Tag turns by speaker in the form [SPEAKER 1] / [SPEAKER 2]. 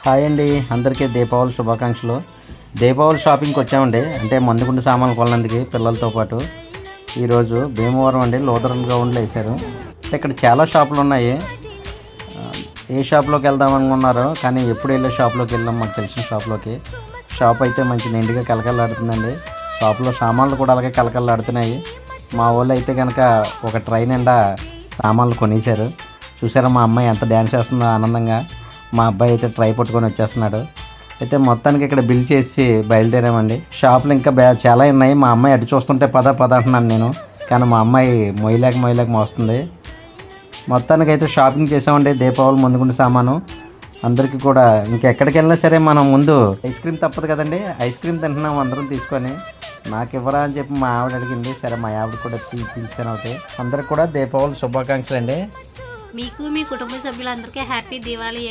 [SPEAKER 1] Hi అండి, అందరికీ దీపావళి శుభాకాంక్షలు. దీపావళి షాపింగ్కి వచ్చామండి, అంటే మందుగుండు సామాన్లు కొనడానికి పిల్లలతో పాటు. ఈరోజు భీమవరం అండి లూథరన్ గ్రౌండ్లో వేశారు. ఇక్కడ చాలా షాపులు ఉన్నాయి. ఏ షాప్లోకి వెళ్దాం అనుకున్నారో కానీ ఎప్పుడు వెళ్ళే షాప్లోకి వెళ్ళాం, మాకు తెలిసిన షాప్లోకి. షాప్ అయితే మంచి నిండుగా కలకలాడుతుందండి. షాప్లో సామాన్లు కూడా అలాగే కలకలాడుతున్నాయి. మా వాళ్ళు అయితే కనుక ఒక ట్రై నిండా సామాన్లు కొనేశారు. చూసారా మా అమ్మాయి ఎంత డ్యాన్స్ చేస్తుందో ఆనందంగా. మా అబ్బాయి అయితే ట్రై పట్టుకొని వచ్చేస్తున్నాడు. అయితే మొత్తానికి ఇక్కడ బిల్ చేసి బయలుదేరామండి. షాపులు ఇంకా చాలా ఉన్నాయి. మా అమ్మాయి అటు చూస్తుంటే పద పద అంటున్నాను నేను, కానీ మా అమ్మాయి మొయ్యలేక మోస్తుంది. మొత్తానికి అయితే షాపింగ్ చేసామండి. దీపావళి ముందుగుండి సామాను అందరికీ కూడా. ఇంకెక్కడికి వెళ్ళినా సరే మనం ముందు ఐస్ క్రీమ్ తప్పదు కదండి. ఐస్ క్రీమ్ తింటున్నాం అందరం తీసుకొని. నాకు ఇవ్వరా అని చెప్పి మా ఆవిడ అడిగింది. సరే మా ఆవిడ కూడా పిలిచాను. అవుతాయి అందరికి కూడా దీపావళి శుభాకాంక్షలు అండి.
[SPEAKER 2] మీకు మీ కుటుంబ సభ్యులందరికీ హ్యాపీ దివాళీ.